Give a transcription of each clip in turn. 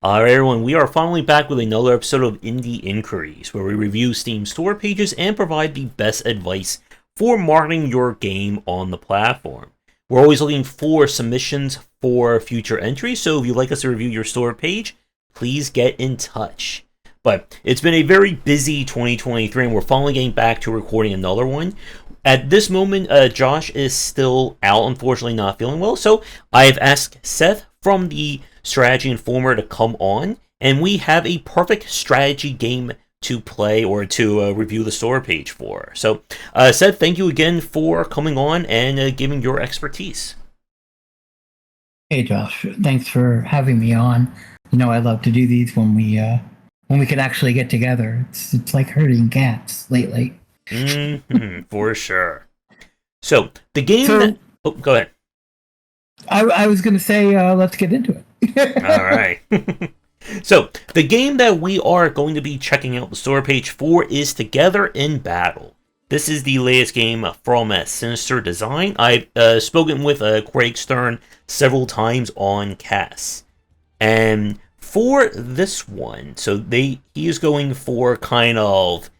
Alright everyone, we are finally back with another episode of Indie Inquiries, where we review Steam store pages and provide the best advice for marketing your game on the platform. We're always looking for submissions for future entries, so if you'd like us to review your store page, please get in touch. But it's been a very busy 2023, and we're finally getting back to recording another one. At this moment, Josh is still out, unfortunately not feeling well, so I have asked Seth from the Strategy Informer to come on, and we have a perfect strategy game to play or to review the store page for. So, Seth, thank you again for coming on and giving your expertise. Hey Josh, thanks for having me on. You know I love to do these when we can actually get together. It's like herding cats lately. For sure. So the game oh, go ahead. I was going to say let's get into it. All right. So the game that we are going to be checking out the store page for is Together in Battle. This is the latest game from Sinister Design. I've spoken with Craig Stern several times on CAS. And for this one, so he is going for kind of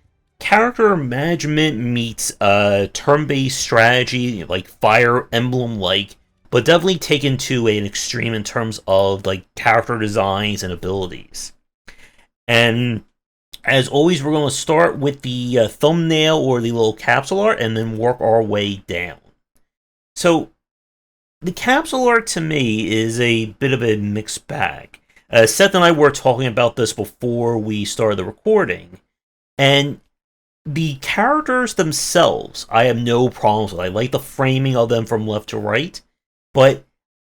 character management meets turn-based strategy, like Fire Emblem-like, but definitely taken to an extreme in terms of like character designs and abilities. And as always, we're going to start with the thumbnail or the little capsule art and then work our way down. So the capsule art to me is a bit of a mixed bag. Seth and I were talking about this before we started the recording, and the characters themselves I have no problems with. I like the framing of them from left to right, but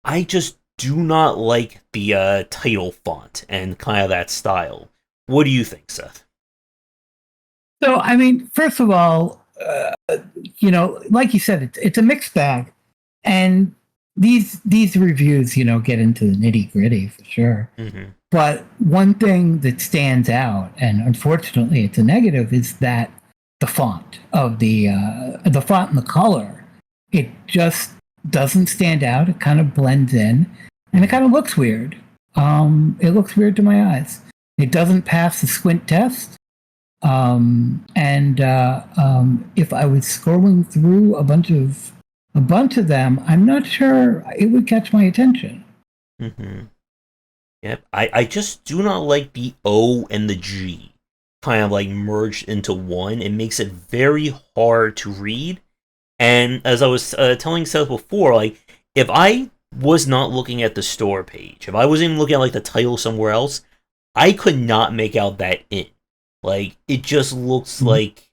I just do not like the title font and kind of that style. What do you think, Seth? So, I mean, first of all, like you said, it's a mixed bag, and these reviews, get into the nitty gritty for sure. Mm-hmm. But one thing that stands out, and unfortunately it's a negative, is that the font of the font and the color, it just doesn't stand out. It kind of blends in, and it kind of looks weird. It looks weird to my eyes. It doesn't pass the squint test. If I was scrolling through a bunch of them, I'm not sure it would catch my attention. Mm-hmm. Yep, I just do not like the O and the G kind of like merged into one. It makes it very hard to read. And as I was telling Seth before, like if I was not looking at the store page, if I wasn't even looking at like the title somewhere else, I could not make out that in. Like it just looks like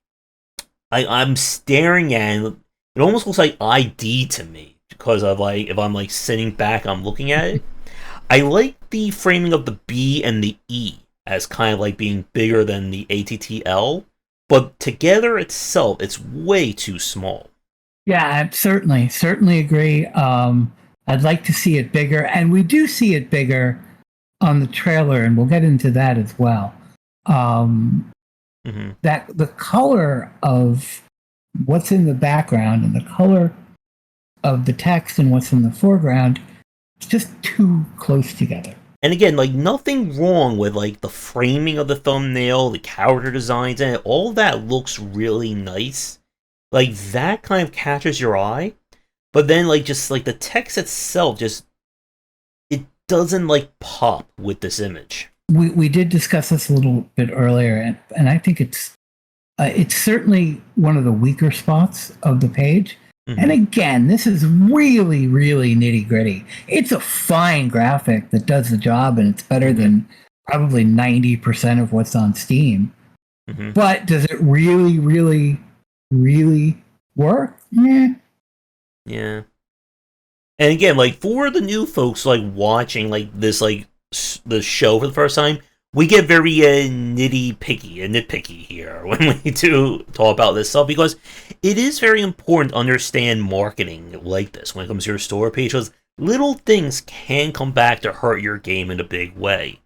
I'm staring at it. It almost looks like ID to me because of like if I'm like sitting back, I'm looking at it. I like the framing of the B and the E as kind of like being bigger than the ATTL, but together itself, it's way too small. Yeah, I certainly agree. I'd like to see it bigger, and we do see it bigger on the trailer, and we'll get into that as well. That the color of what's in the background and the color of the text and what's in the foreground, it's just too close together. And again, like nothing wrong with like the framing of the thumbnail, the character designs, and all that looks really nice. Like that kind of catches your eye, but then like just like the text itself, just it doesn't like pop with this image. We did discuss this a little bit earlier, and I think it's certainly one of the weaker spots of the page. Mm-hmm. And again, this is really, really nitty gritty. It's a fine graphic that does the job, and it's better than probably 90% of what's on Steam. Mm-hmm. But does it really, really, really work? Yeah. And again, like for the new folks like watching like this like the show for the first time, we get very nitpicky here when we do talk about this stuff, because it is very important to understand marketing like this when it comes to your store page, because little things can come back to hurt your game in a big way.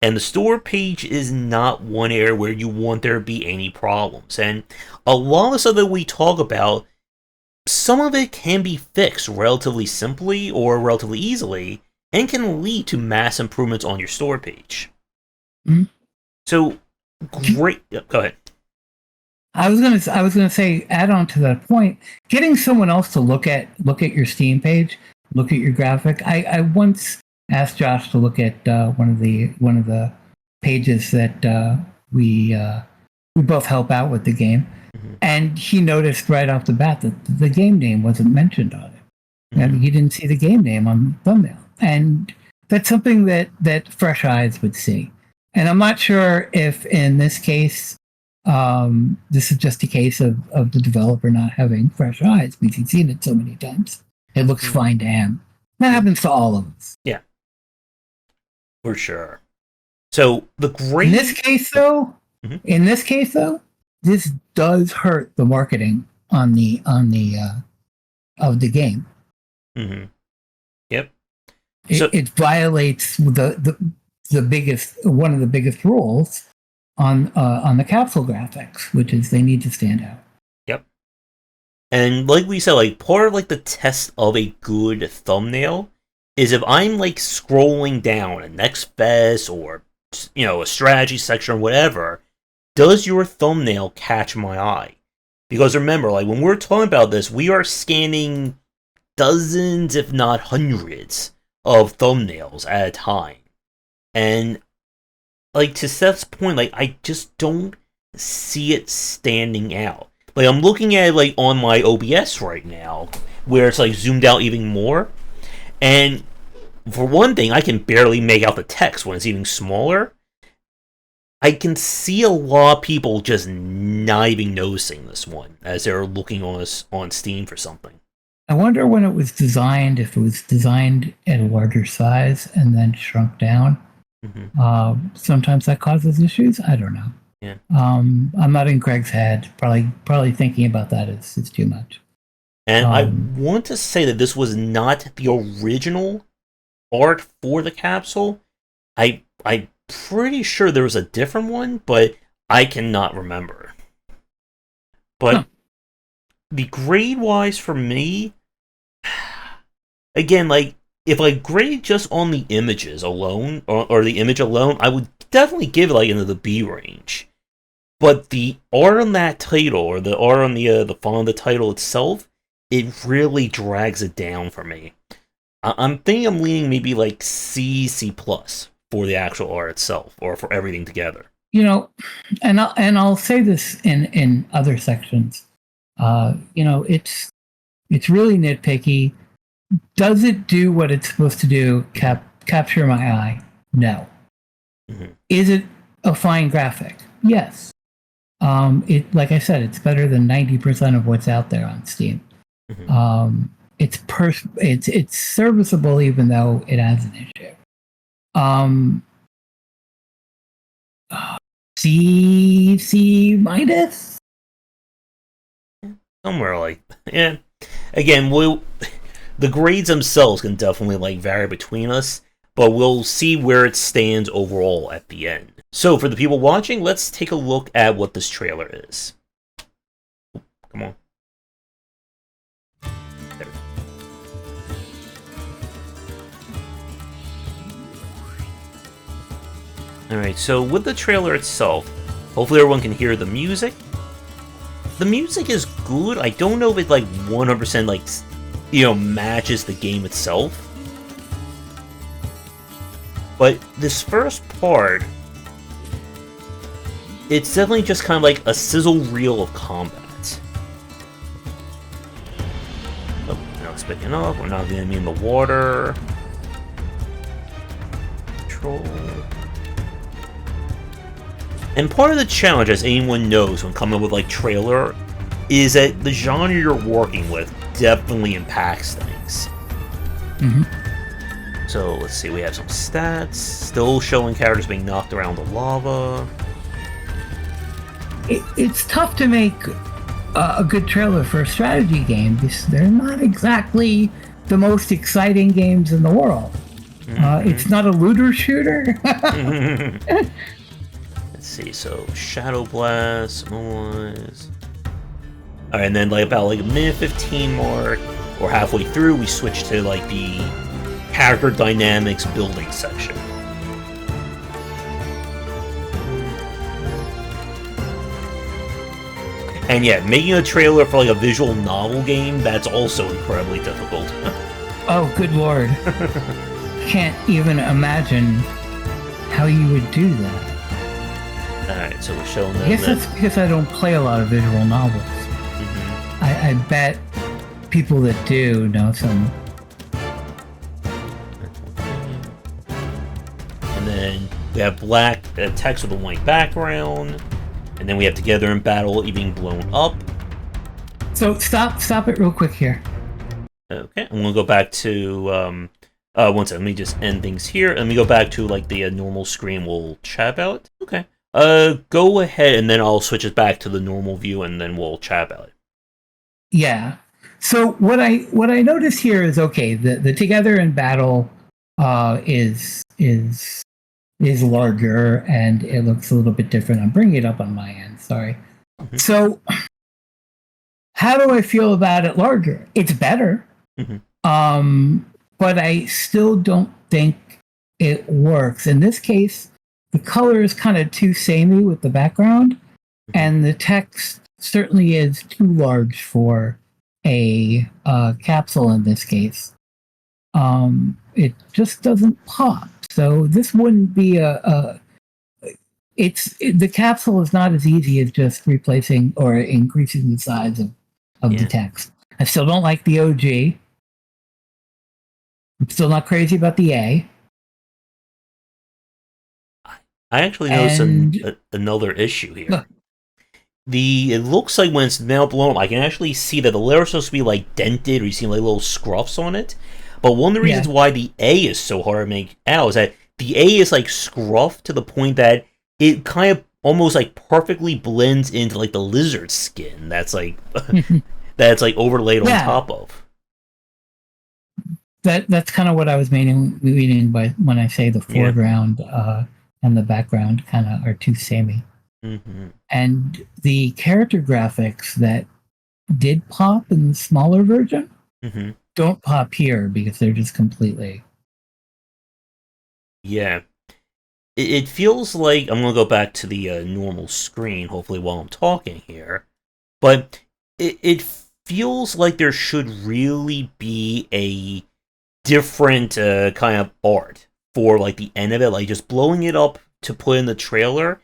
And the store page is not one area where you want there to be any problems. And a lot of the stuff that we talk about, some of it can be fixed relatively simply or relatively easily, and can lead to mass improvements on your store page. Mm-hmm. So, great. Go ahead. I was gonna say, add on to that point, getting someone else to look at your Steam page, look at your graphic. I once asked Josh to look at one of the pages that we both help out with the game, and he noticed right off the bat that the game name wasn't mentioned on it, and he didn't see the game name on the thumbnail, and that's something that fresh eyes would see. And I'm not sure if in this case this is just a case of the developer not having fresh eyes because he's seen it so many times. It looks fine to him. That happens to all of us. Yeah, for sure. So the great in this case, though, this does hurt the marketing on the of the game. Mm-hmm. Yep. It violates the biggest one of the biggest rules on the capsule graphics, which is they need to stand out. Yep. And like we said, like part of like the test of a good thumbnail is if I'm like scrolling down a Next Fest or a strategy section or whatever, does your thumbnail catch my eye? Because remember, like when we're talking about this, we are scanning dozens, if not hundreds, of thumbnails at a time. And like to Seth's point, like I just don't see it standing out. Like I'm looking at it like on my OBS right now, where it's like zoomed out even more. And for one thing, I can barely make out the text when it's even smaller. I can see a lot of people just not even noticing this one as they're looking on us on Steam for something. I wonder when it was designed, if it was designed at a larger size and then shrunk down. Mm-hmm. Sometimes that causes issues. I don't know. Yeah. I'm not in Greg's head. Probably thinking about that is too much. And I want to say that this was not the original art for the capsule. I'm pretty sure there was a different one, but I cannot remember. But the grade-wise for me, again, like, if I grade just on the images alone, or the image alone, I would definitely give it, like, into the B range. But the art on that title, or the art on the font of the title itself, it really drags it down for me. I'm thinking I'm leaning maybe, like, C++ for the actual art itself, or for everything together. And I'll say this in other sections. It's really nitpicky. Does it do what it's supposed to do? Capture my eye? No. Mm-hmm. Is it a fine graphic? Yes. Like I said, it's better than 90% of what's out there on Steam. Mm-hmm. It's serviceable even though it has an issue. C minus? Somewhere like yeah. Again, the grades themselves can definitely like vary between us, but we'll see where it stands overall at the end. So for the people watching, let's take a look at what this trailer is. Come on. There. Alright, so with the trailer itself, hopefully everyone can hear the music. The music is good. I don't know if it like 100% like matches the game itself. But this first part, it's definitely just kind of like a sizzle reel of combat. Oh, now it's picking up. We're not going to be in the water. Control. And part of the challenge, as anyone knows when coming up with like trailer, is that the genre you're working with definitely impacts things. Mm-hmm. So let's see, we have some stats, still showing characters being knocked around the lava. It's tough to make a good trailer for a strategy game because they're not exactly the most exciting games in the world. Mm-hmm. It's not a looter shooter. Let's see, so Shadow Blast, noise. Alright, and then like about like a minute 15 mark, or halfway through, we switch to like the character dynamics building section. And yeah, making a trailer for like a visual novel game, that's also incredibly difficult. Oh, good lord. Can't even imagine how you would do that. Alright, so we're showing them I guess that's because I don't play a lot of visual novels. Mm-hmm. I bet people that do know some. And then we have black text with a white background. And then we have Together in Battle being blown up. So stop it real quick here. Okay, I'm gonna go back to one second. Let me just end things here. Let me go back to like the normal screen. We'll chat about it. Okay. Go ahead, and then I'll switch it back to the normal view, and then we'll chat about it. Yeah. So what I notice here is okay. The Together in Battle is larger and it looks a little bit different. I'm bringing it up on my end. Sorry. Mm-hmm. So how do I feel about it larger? It's better. Mm-hmm. But I still don't think it works. In this case, the color is kind of too samey with the background, mm-hmm. and the text certainly is too large for a capsule in this case. It just doesn't pop. So this wouldn't be the capsule is not as easy as just replacing or increasing the size of the text. I still don't like the OG. I'm still not crazy about the A. I actually noticed another issue here. It looks like when it's now blown up, I can actually see that the letter is supposed to be like dented, or you see like little scruffs on it. But one of the reasons why the A is so hard to make out is that the A is like scruffed to the point that it kind of almost like perfectly blends into like the lizard skin that's like that's like overlaid on top of. That's kind of what I was meaning by when I say the foreground and the background kind of are too samey. Mm-hmm. And the character graphics that did pop in the smaller version mm-hmm. don't pop here because they're just completely. Yeah. It feels like I'm going to go back to the normal screen, hopefully while I'm talking here. But it feels like there should really be a different kind of art for like the end of it, like just blowing it up to put in the trailer.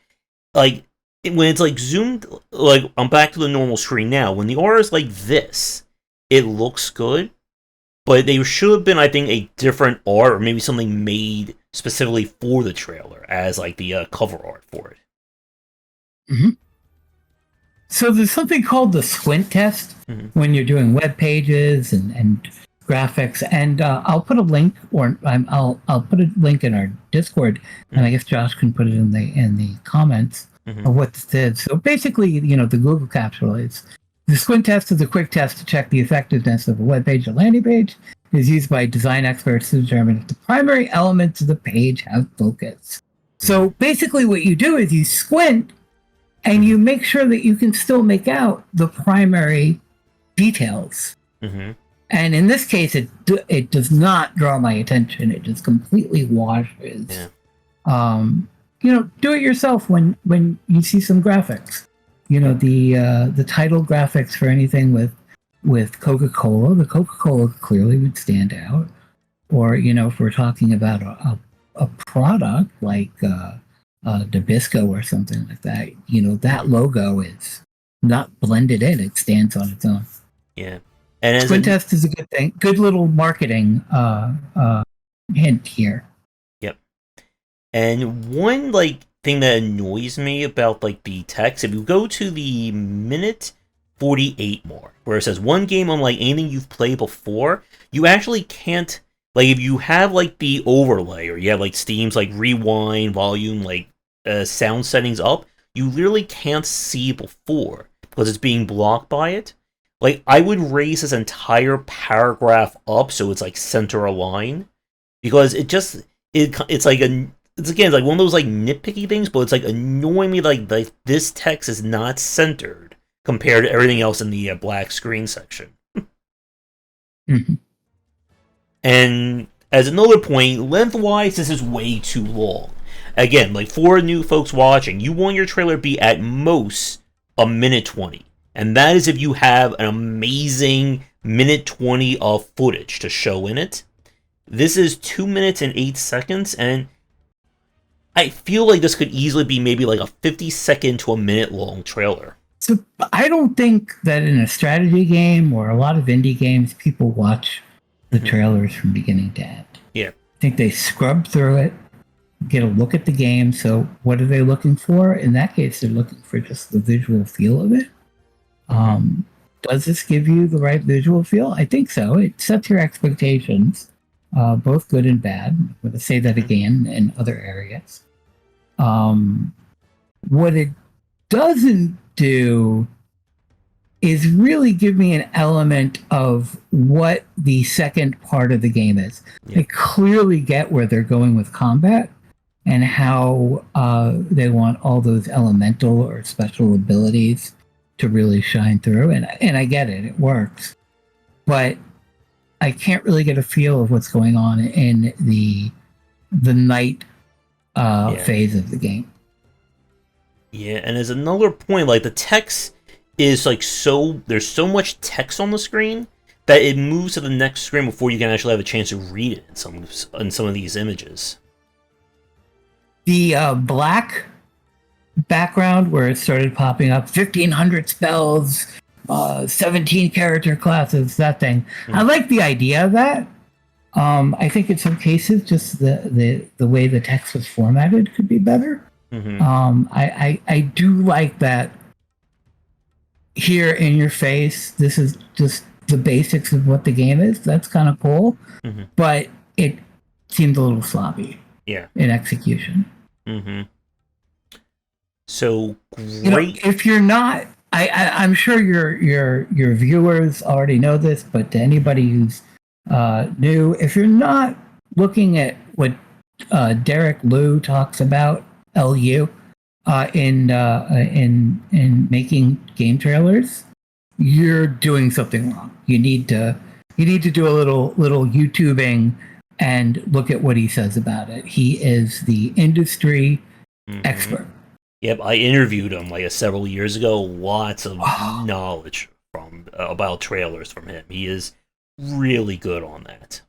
Like when it's like zoomed, like I'm back to the normal screen now. When the art is like this, it looks good, but they should have been, I think, a different art or maybe something made specifically for the trailer as like the cover art for it. Mm-hmm. So there's something called the squint test when you're doing web pages and graphics, and I'll put a link, or I'll put a link in our Discord, and I guess Josh can put it in the comments of what this is. So basically, the Google capsule is the squint test is a quick test to check the effectiveness of a web page or landing page. It is used by design experts to determine if the primary elements of the page have focus. So basically, what you do is you squint, and you make sure that you can still make out the primary details. Mm-hmm. And in this case, it does not draw my attention. It just completely washes. Yeah. Do it yourself when you see some graphics. The title graphics for anything with Coca-Cola, the Coca-Cola clearly would stand out. Or if we're talking about a product like Nabisco or something like that, that logo is not blended in; it stands on its own. Yeah. And squint test is a good thing. Good little marketing hint here. Yep. And one thing that annoys me about the text, if you go to the minute 48 mark, where it says one game unlike anything you've played before, you actually can't if you have the overlay, or you have Steam's rewind volume sound settings up, you literally can't see before because it's being blocked by it. I would raise this entire paragraph up so it's center aligned, because it's again, one of those nitpicky things, but it's annoying me this text is not centered compared to everything else in the black screen section. Mm-hmm. And as another point, lengthwise, this is way too long. Again, like for new folks watching, you want your trailer to be at most a minute 20. And that is if you have an amazing minute 20 of footage to show in it. This is 2 minutes and 8 seconds, and I feel like this could easily be maybe like a 50-second to a minute long trailer. So I don't think that in a strategy game or a lot of indie games, people watch the trailers from beginning to end. Yeah. I think they scrub through it, get a look at the game. So what are they looking for? In that case, they're looking for just the visual feel of it. Does this give you the right visual feel? I think so. It sets your expectations, both good and bad. I'm going to say that again in other areas. What it doesn't do is really give me an element of what the second part of the game is. Yeah. I clearly get where they're going with combat and how they want all those elemental or special abilities to really shine through. And I get it. It works. But I can't really get a feel of what's going on in the night phase of the game. Yeah, and as another point, like the text is like there's so much text on the screen that it moves to the next screen before you can actually have a chance to read it in some of these images. The black background where it started popping up 1,500 spells, 17 character classes, that thing. I like the idea of that. I think in some cases just the way the text was formatted could be better. I do like that here in your face. This is just the basics of what the game is. That's kind of cool, but it seemed a little sloppy. Yeah, in execution. So great. You know, if you're not, I'm sure your viewers already know this, but to anybody who's new, if you're not looking at what Derek Liu talks about, LU, in making game trailers, you're doing something wrong. You need to do a little YouTubing and look at what he says about it. He is the industry expert. Yep, I interviewed him like several years ago. Lots of knowledge about trailers from him. He is really good on that.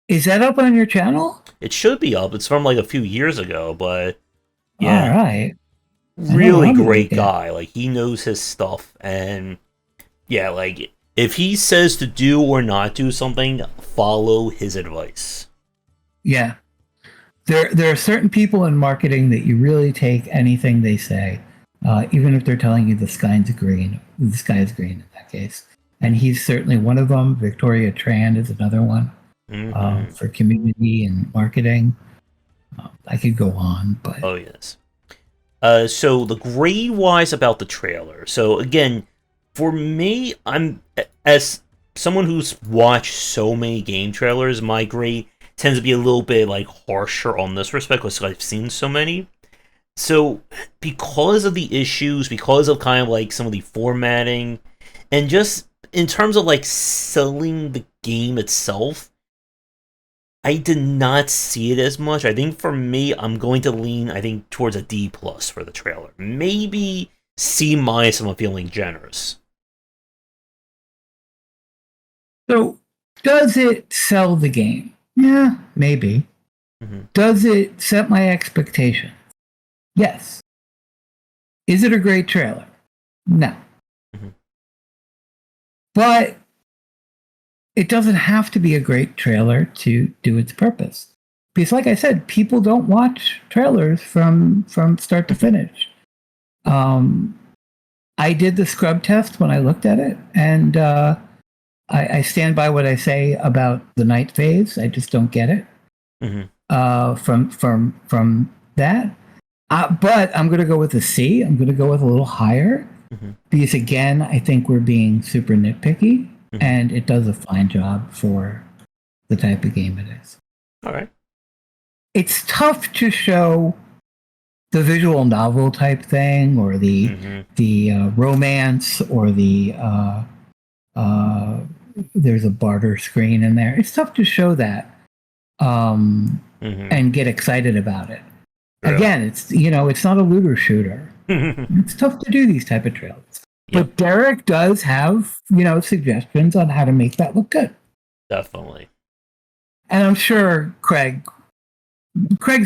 Is that up on your channel? It should be up. It's from like a few years ago, but yeah. All right. Really great guy. Like he knows his stuff, and yeah, like if he says to do or not do something, follow his advice. Yeah. There are certain people in marketing that you really take anything they say, even if they're telling you the sky is green. The sky is green in that case, and he's certainly one of them. Victoria Tran is another one for community and marketing. I could go on, but oh yes. So the grade wise about the trailer. So again, for me, I'm as someone who's watched so many game trailers, my grade tends to be a little bit like harsher on this respect because I've seen so many. So because of the issues, because of kind of like some of the formatting, and just in terms of like selling the game itself, I did not see it as much. I think for me, I'm going to lean, I think, towards a D+ for the trailer. Maybe C- if I'm feeling generous. So does it sell the game? Yeah, maybe. Does it set my expectation? Yes. Is it a great trailer? No. But it doesn't have to be a great trailer to do its purpose. Because like I said, people don't watch trailers from start to finish. I did the scrub test when I looked at it, and I stand by what I say about the night phase. I just don't get it from that. But I'm going to go with a C. I'm going to go with a little higher because, again, I think we're being super nitpicky, and it does a fine job for the type of game it is. All right. It's tough to show the visual novel type thing, or the romance, or the there's a barter screen in there. It's tough to show that Mm-hmm. and get excited about it. True. Again, it's not a looter shooter. It's tough to do these type of trailers. Yep, But Derek does have, suggestions on how to make that look good. definitely. And I'm sure Craig's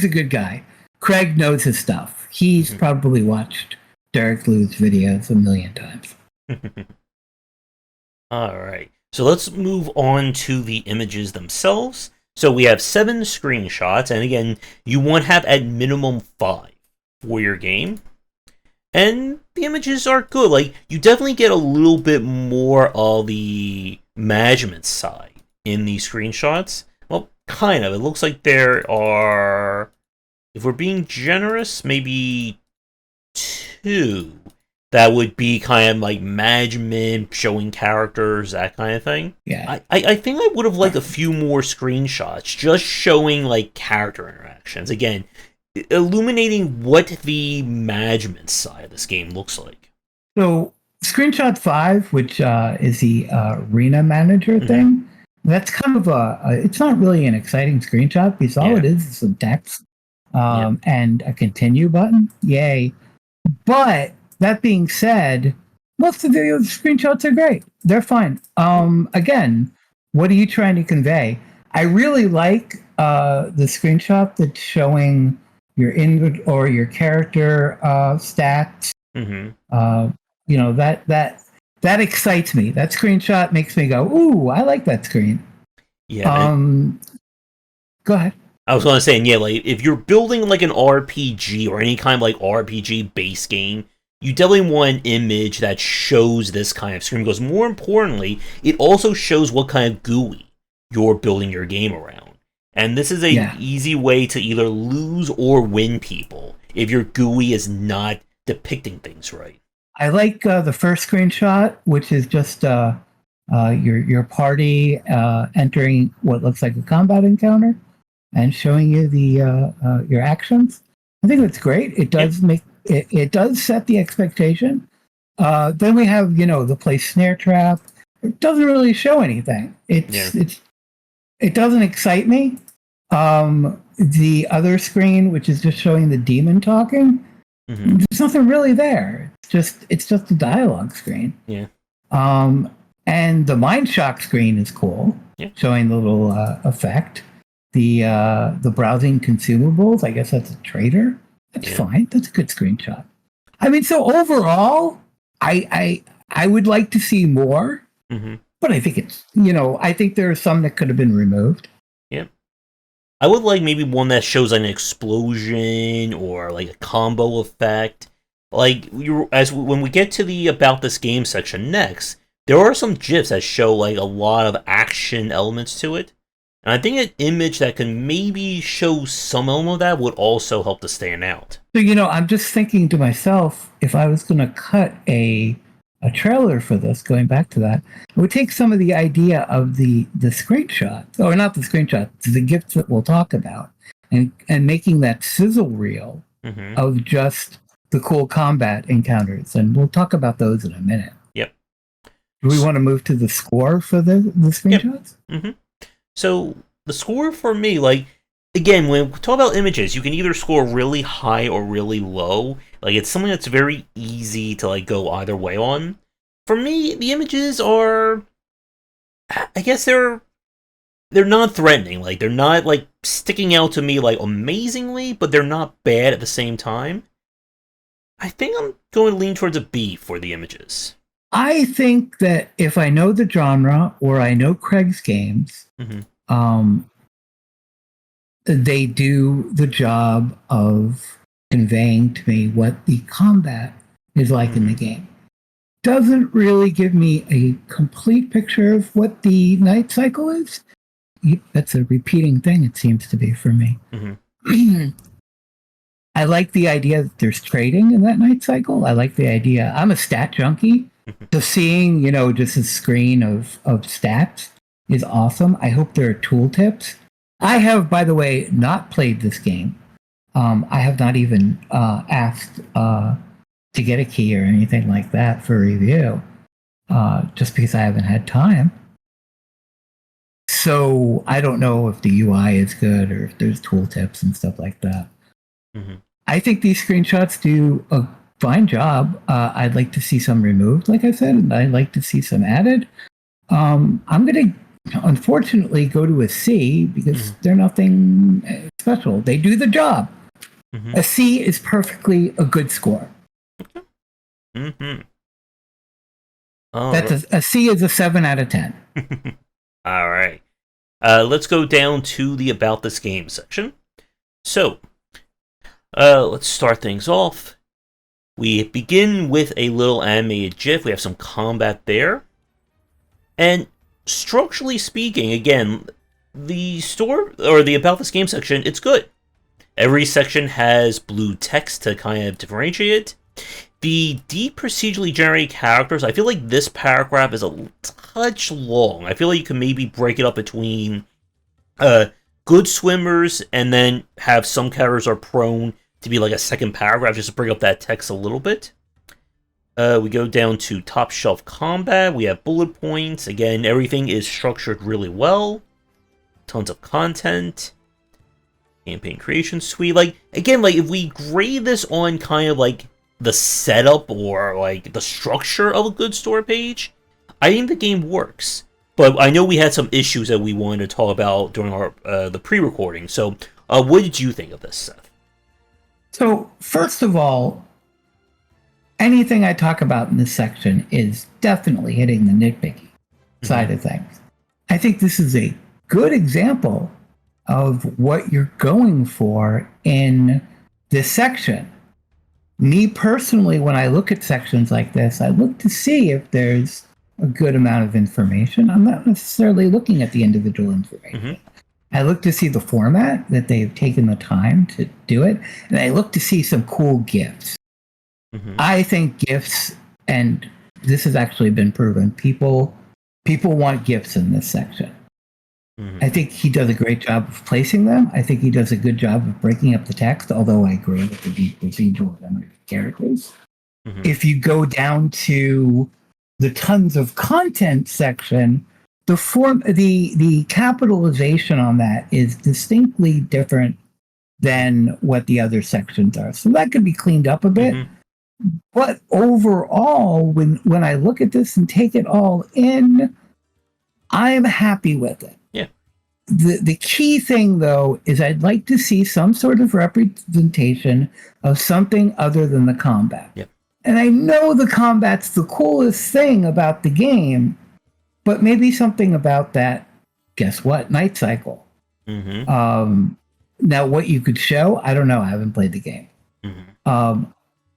a good guy. Craig knows his stuff. He's probably watched Derek Liu's videos a million times. All right. So let's move on to the images themselves. So we have 7 screenshots, and again, you want to have at minimum 5 for your game. And the images are good. Like, you definitely get a little bit more of the management side in these screenshots. Well, kind of. It looks like there are, if we're being generous, maybe 2 that would be kind of like management, showing characters, that kind of thing. Yeah. I think I would have liked a few more screenshots just showing like character interactions. Again, illuminating what the management side of this game looks like. So screenshot 5, which is the arena manager thing, that's kind of it's not really an exciting screenshot because all it is some text and a continue button. Yay. But that being said, most of the screenshots are great. They're fine. Again, what are you trying to convey? I really like the screenshot that's showing your or your character stats. That excites me. That screenshot makes me go, "Ooh, I like that screen." Yeah. Go ahead. I was gonna say, yeah, like if you're building like an RPG or any kind of like RPG base game, you definitely want an image that shows this kind of screen. Because more importantly, it also shows what kind of GUI you're building your game around. And this is a easy way to either lose or win people if your GUI is not depicting things right. I like the first screenshot, which is just your party entering what looks like a combat encounter and showing you the your actions. I think that's great. It does it does set the expectation. Then we have the place snare trap. It doesn't really show anything. It doesn't excite me. The other screen, which is just showing the demon talking, there's nothing really there. It's just a dialogue screen. Yeah. And the mind shock screen is cool, showing the little effect. The browsing consumables, I guess that's a trader. That's fine. That's a good screenshot. I mean, so overall, I would like to see more, but I think I think there are some that could have been removed. Yep. I would like maybe one that shows like an explosion or like a combo effect. Like when we get to the about this game section next, there are some GIFs that show like a lot of action elements to it. And I think an image that can maybe show some element of that would also help to stand out. So, I'm just thinking to myself, if I was going to cut a trailer for this, going back to that, I would take some of the idea of the screenshot, or not the screenshot, the GIFs that we'll talk about, and making that sizzle reel of just the cool combat encounters. And we'll talk about those in a minute. Yep. Do we want to move to the score for the screenshots? Yep. So the score for me, like, again, when we talk about images, you can either score really high or really low. Like, it's something that's very easy to like go either way on. For me, the images are, I guess they're non-threatening. Like, they're not like sticking out to me like amazingly, but they're not bad at the same time. I think I'm going to lean towards a B for the images. I think that if I know the genre or I know Craig's games, they do the job of conveying to me what the combat is like in the game. Doesn't really give me a complete picture of what the night cycle is. That's a repeating thing, it seems to be for me. I like the idea that there's trading in that night cycle. I like the idea. I'm a stat junkie. So seeing, just a screen of stats is awesome. I hope there are tooltips. I have, by the way, not played this game. I have not even asked to get a key or anything like that for review, just because I haven't had time. So I don't know if the UI is good or if there's tooltips and stuff like that. Mm-hmm. I think these screenshots do a fine job. I'd like to see some removed, like I said, and I'd like to see some added. I'm going to unfortunately go to a C because they're nothing special. They do the job. Mm-hmm. A C is perfectly a good score. Mm-hmm. A C is a 7 out of 10. All right. Let's go down to the About This Game section. So, let's start things off. We begin with a little animated GIF. We have some combat there. And structurally speaking, again, the store, or the About This Game section, it's good. Every section has blue text to kind of differentiate it. The deep procedurally generated characters, I feel like this paragraph is a touch long. I feel like you can maybe break it up between good swimmers and then have some characters are prone to be like a second paragraph just to bring up that text a little bit. We go down to top shelf combat. We have bullet points. Again, everything is structured really well. Tons of content. Campaign creation suite. Like, again, like if we grade this on kind of like the setup or like the structure of a good store page, I think the game works. But I know we had some issues that we wanted to talk about during our the pre-recording. So, what did you think of this, Seth? So, first of all, anything I talk about in this section is definitely hitting the nitpicky side of things. I think this is a good example of what you're going for in this section. Me personally, when I look at sections like this, I look to see if there's a good amount of information. I'm not necessarily looking at the individual information. I look to see the format, that they've taken the time to do it, and I look to see some cool GIFs. I think GIFs, and this has actually been proven, people want GIFs in this section. I think he does a great job of placing them. I think he does a good job of breaking up the text, although I agree with the deep procedural characters. If you go down to the tons of content section, the capitalization on that is distinctly different than what the other sections are. So that could be cleaned up a bit. But overall, when I look at this and take it all in, I'm happy with it. Yeah. The key thing, though, is I'd like to see some sort of representation of something other than the combat. Yep. And I know the combat's the coolest thing about the game, but maybe something about that, guess what, night cycle. Now, what you could show, I don't know. I haven't played the game.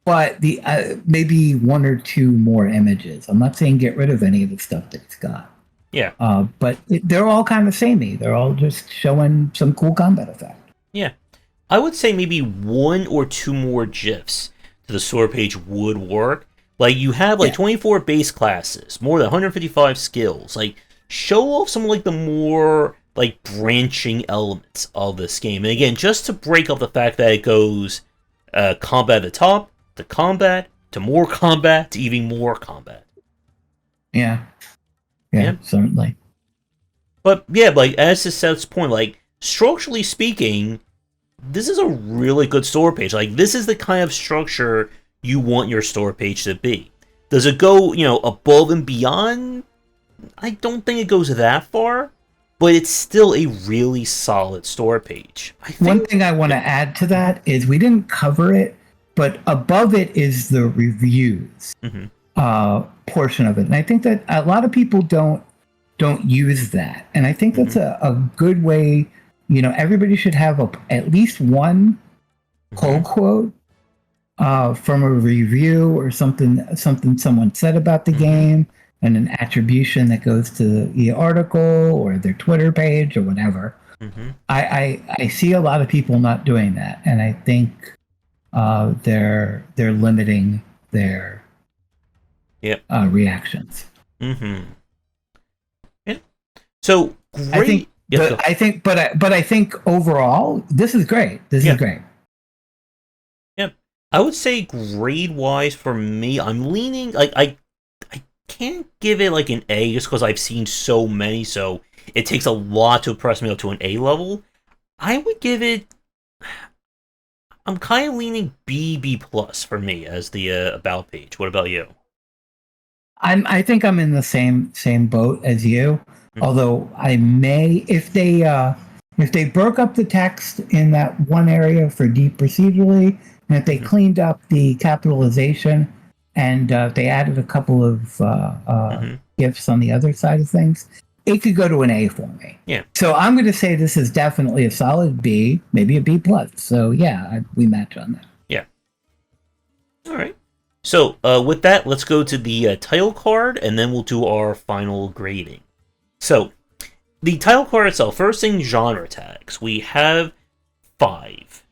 But the maybe one or two more images. I'm not saying get rid of any of the stuff that it's got. Yeah. But they're all kind of samey. They're all just showing some cool combat effect. Yeah. I would say maybe one or two more GIFs to the store page would work. Like, you have, 24 base classes, more than 155 skills. Like, show off some, like, the more, like, branching elements of this game. And again, just to break up the fact that it goes combat at the top, to combat, to more combat, to even more combat. Yeah, certainly. But, yeah, like, as to Seth's point, like, structurally speaking, this is a really good store page. Like, this is the kind of structure you want your store page to be. Does it go, above and beyond? I don't think it goes that far, but it's still a really solid store page. One thing I want to add to that is we didn't cover it, but above it is the reviews portion of it. And I think that a lot of people don't use that. And I think that's a good way. Everybody should have at least one cold quote from a review or something someone said about the game, and an attribution that goes to the article or their Twitter page or whatever. I see a lot of people not doing that, and I think they're limiting their reactions. So great. I think overall this is great. This is great. I would say grade-wise for me, I'm leaning, I can't give it like an A just because I've seen so many, so it takes a lot to press me up to an A level. I would give it. I'm kind of leaning B plus for me as the about page. What about you? I think I'm in the same boat as you. Mm-hmm. Although I may, if they broke up the text in that one area for deep procedurally, and if they cleaned up the capitalization, and they added a couple of gifs on the other side of things, it could go to an A for me. Yeah. So I'm going to say this is definitely a solid B, maybe a B plus. So yeah, we match on that. Yeah. All right. So with that, let's go to the title card, and then we'll do our final grading. So the title card itself, first thing, genre tags. We have 5.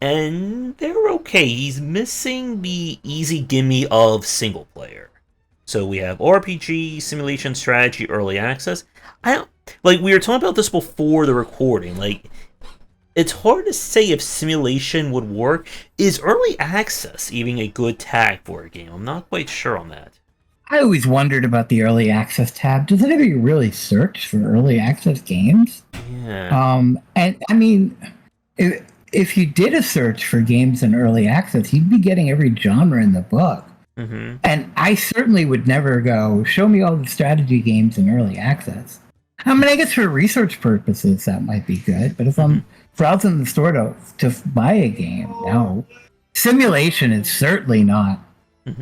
And they're okay. He's missing the easy gimme of single player. So we have RPG, simulation, strategy, early access. I don't, like, we were talking about this before the recording. Like, it's hard to say if simulation would work. Is early access even a good tag for a game? I'm not quite sure on that. I always wondered about the early access tab. Does anybody really search for early access games? Yeah. And I mean, if you did a search for games in early access, you'd be getting every genre in the book. Mm-hmm. And I certainly would never go, show me all the strategy games in early access. I mean, I guess for research purposes, that might be good. But if I'm browsing the store to buy a game, no. Simulation is certainly not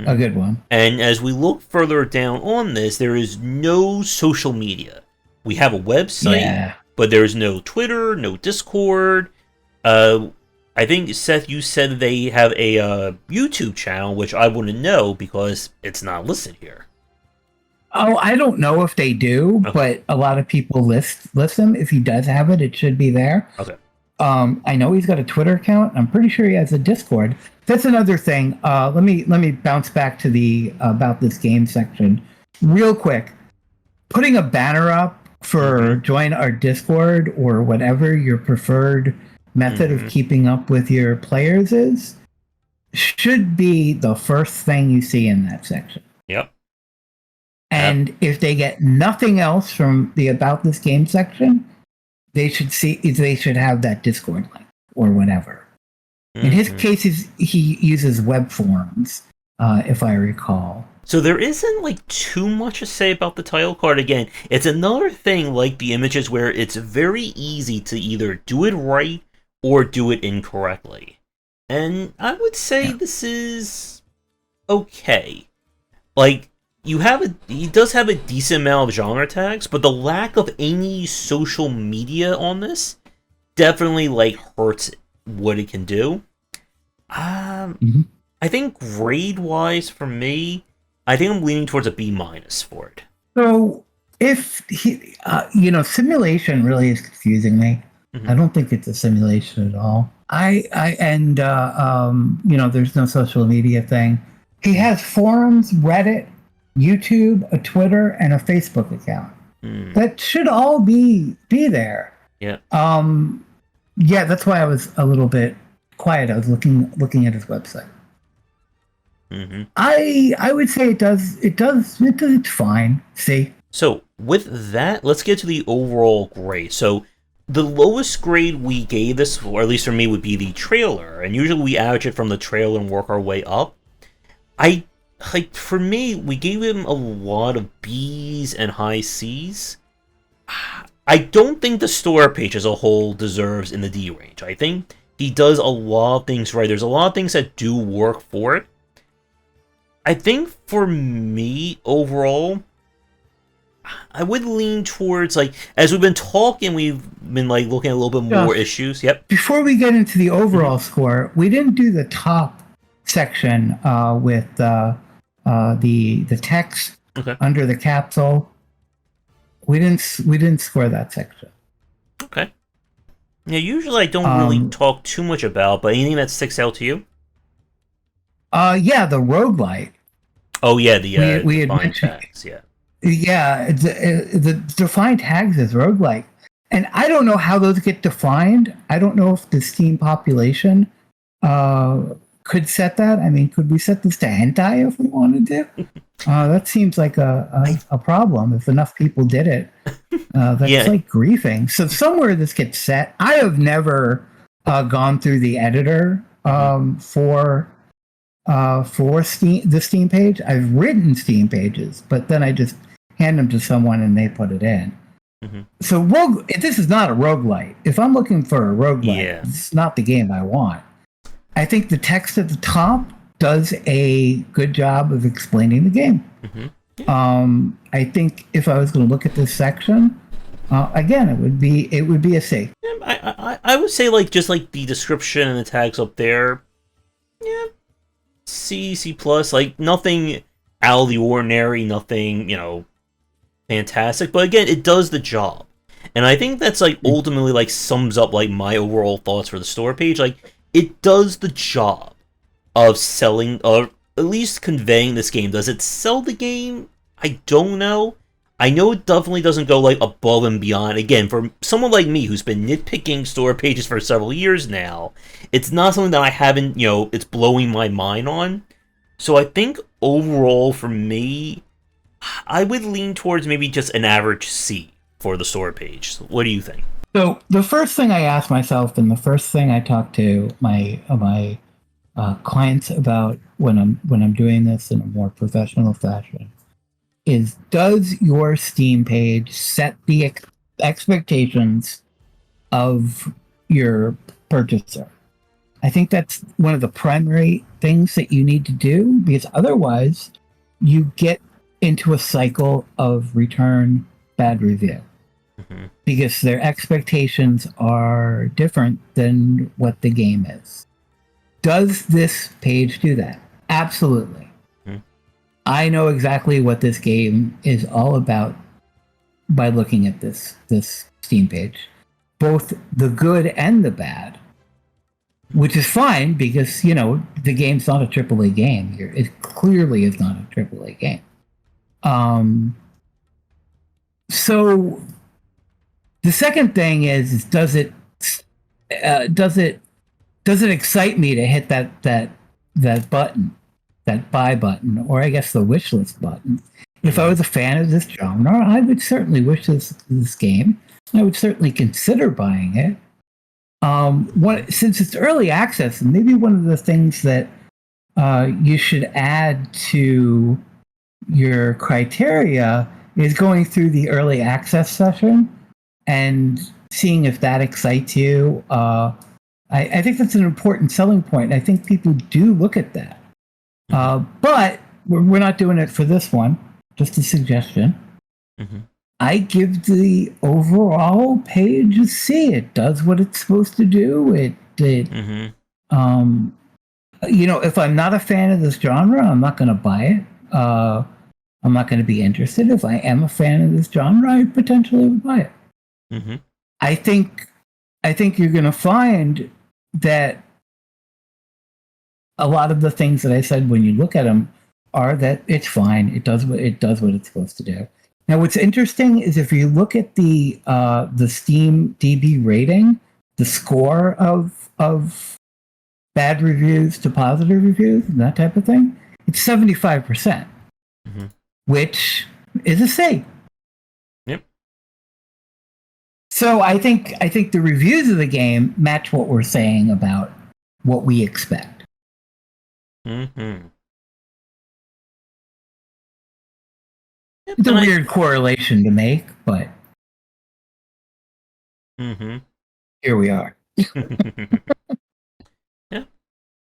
a good one. And as we look further down on this, there is no social media. We have a website, but there is no Twitter, no Discord. I think, Seth, you said they have a YouTube channel, which I wouldn't know because it's not listed here. Oh, I don't know if they do, but a lot of people list them. If he does have it, it should be there. Okay. I know he's got a Twitter account. I'm pretty sure he has a Discord. That's another thing. Let me bounce back to the about this game section real quick. Putting a banner up for join our Discord or whatever your preferred method of keeping up with your players should be the first thing you see in that section. Yep. And if they get nothing else from the about this game section, they should have that Discord link or whatever. In his case, he uses web forums, if I recall. So there isn't like too much to say about the title card. Again, it's another thing like the images where it's very easy to either do it right or do it incorrectly. And I would say this is okay. Like, he does have a decent amount of genre tags, but the lack of any social media on this definitely like hurts what it can do. I think grade wise for me, I think I'm leaning towards a B minus for it. So if he, simulation really is confusing me. I don't think it's a simulation at all. There's no social media thing. He has forums, Reddit, YouTube, a Twitter, and a Facebook account. That should all be there. Yeah. That's why I was a little bit quiet. I was looking at his website. I would say it's fine. See. So with that, let's get to the overall grade. So the lowest grade we gave this, or at least for me, would be the trailer, and usually we average it from the trailer and work our way up. For me, we gave him a lot of B's and high C's. I don't think the store page as a whole deserves in the D range. I think he does a lot of things right. There's a lot of things that do work for it. I think for me, overall, I would lean towards, like, as we've been talking, we've been, like, looking at a little bit more issues. Yep. Before we get into the overall score, we didn't do the top section with the text under the capsule. We didn't score that section. Okay. Yeah, usually I don't really talk too much about, but anything that sticks out to you? The roguelite. Oh yeah, the we had defined tags. Yeah. Yeah, the defined tags is roguelike. And I don't know how those get defined. I don't know if the Steam population could set that. I mean, could we set this to hentai if we wanted to? That seems like a problem. If enough people did it, that's Yeah. like griefing. So somewhere this gets set. I have never gone through the editor for the Steam page. I've written Steam pages, but then I just hand them to someone and they put it in. Mm-hmm. So this is not a roguelite. If I'm looking for a roguelite, it's not the game I want. I think the text at the top does a good job of explaining the game. Mm-hmm. Yeah. I think if I was going to look at this section, again, it would be a C. I would say like just like the description and the tags up there. Yeah, C plus. Like nothing out of the ordinary. Nothing fantastic. But again, it does the job. And I think that's like ultimately like sums up like my overall thoughts for the store page. Like it does the job of selling, or at least conveying this game. Does it sell the game? I don't know. I know it definitely doesn't go like above and beyond. Again, for someone like me who's been nitpicking store pages for several years now, it's not something that I haven't, it's blowing my mind on. So I think overall for me, I would lean towards maybe just an average C for the store page. So what do you think? So the first thing I ask myself, and the first thing I talk to my clients about when I'm doing this in a more professional fashion, is does your Steam page set the expectations of your purchaser? I think that's one of the primary things that you need to do, because otherwise you get into a cycle of return, bad review. Mm-hmm. Because their expectations are different than what the game is. Does this page do that? Absolutely. Mm-hmm. I know exactly what this game is all about by looking at this Steam page. Both the good and the bad. Which is fine because, the game's not a AAA game here. It clearly is not a AAA game. So the second thing is does it excite me to hit that button, that buy button, or I guess the wish list button? If I was a fan of this genre, I would certainly wish this game. I would certainly consider buying it. Since it's early access, and maybe one of the things that you should add to your criteria is going through the early access session and seeing if that excites you. I think that's an important selling point. I think people do look at that. But we're not doing it for this one, just a suggestion. Mm-hmm. I give the overall page a C. It does what it's supposed to do. If I'm not a fan of this genre, I'm not going to buy it. I'm not going to be interested. If I am a fan of this genre, I potentially would buy it. Mm-hmm. I think you're going to find that a lot of the things that I said when you look at them are that it's fine. It does what it's supposed to do. Now, what's interesting is if you look at the Steam DB rating, the score of bad reviews to positive reviews and that type of thing, it's 75%, which is a C. Yep. So I think the reviews of the game match what we're saying about what we expect. Mm-hmm. It's a weird correlation to make, but here we are. Yeah.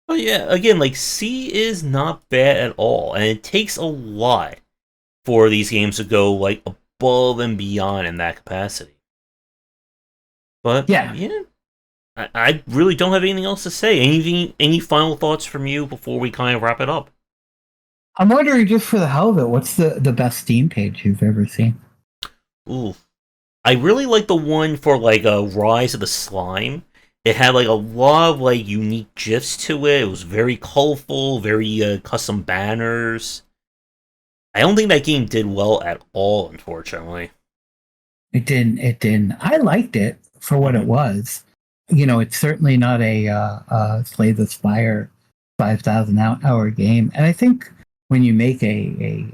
Oh yeah, again, like C is not bad at all, and it takes a lot for these games to go like above and beyond in that capacity. But yeah, I really don't have anything else to say. Any final thoughts from you before we kind of wrap it up? I'm wondering, just for the hell of it, what's the best Steam page you've ever seen? Ooh, I really like the one for like a Rise of the Slime. It had like a lot of like unique gifs to it. It was very colorful, very custom banners. I don't think that game did well at all, unfortunately. It didn't. I liked it for what it was. It's certainly not a Slay the Spire 5,000 hour game. And I think when you make a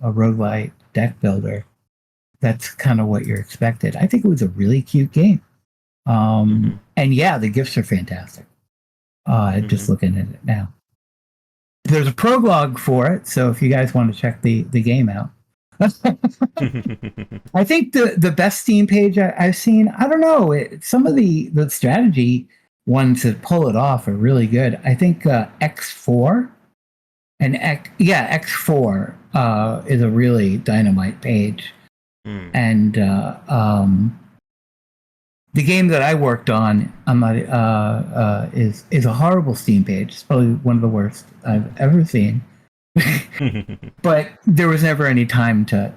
roguelite deck builder, that's kind of what you're expected. I think it was a really cute game. And yeah, the gifts are fantastic. Just looking at it now. There's a prologue for it, so if you guys want to check the game out. I think the best Steam page I've seen, I don't know, some of the strategy ones that pull it off are really good. I think X4 and X4 is a really dynamite page. And the game that I worked on is a horrible Steam page. It's probably one of the worst I've ever seen. But there was never any time to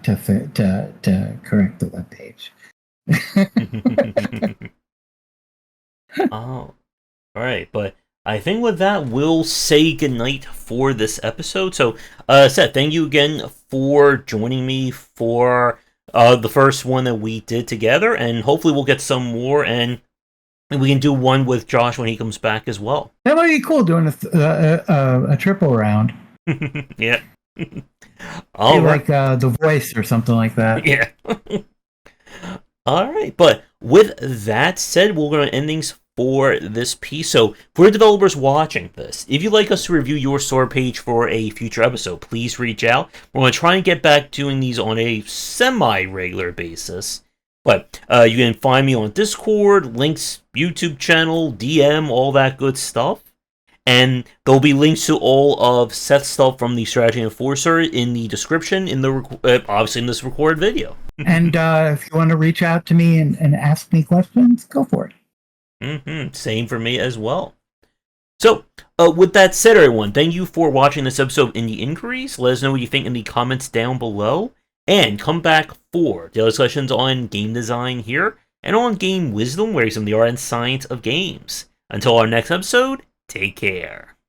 correct the web page. Oh, all right. But I think with that, we'll say goodnight for this episode. So, Seth, thank you again for joining me for the first one that we did together, and hopefully we'll get some more, and we can do one with Josh when he comes back as well. That might be cool, doing a triple round. Yeah. Like The Voice or something like that. Yeah. All right, but with that said, we're going to end things for this piece. So, for developers watching this, if you'd like us to review your store page for a future episode, please reach out. We're going to try and get back doing these on a semi-regular basis. But you can find me on Discord, links, YouTube channel, DM, all that good stuff. And there'll be links to all of Seth's stuff from the Strategy Enforcer in the description, in the obviously in this recorded video. And if you want to reach out to me and ask me questions, go for it. Same for me as well. So, with that said, everyone, thank you for watching this episode of Indie Inquiries. Let us know what you think in the comments down below. And come back for daily discussions on game design here, and on game wisdom, where some of the art and science of games. Until our next episode, take care.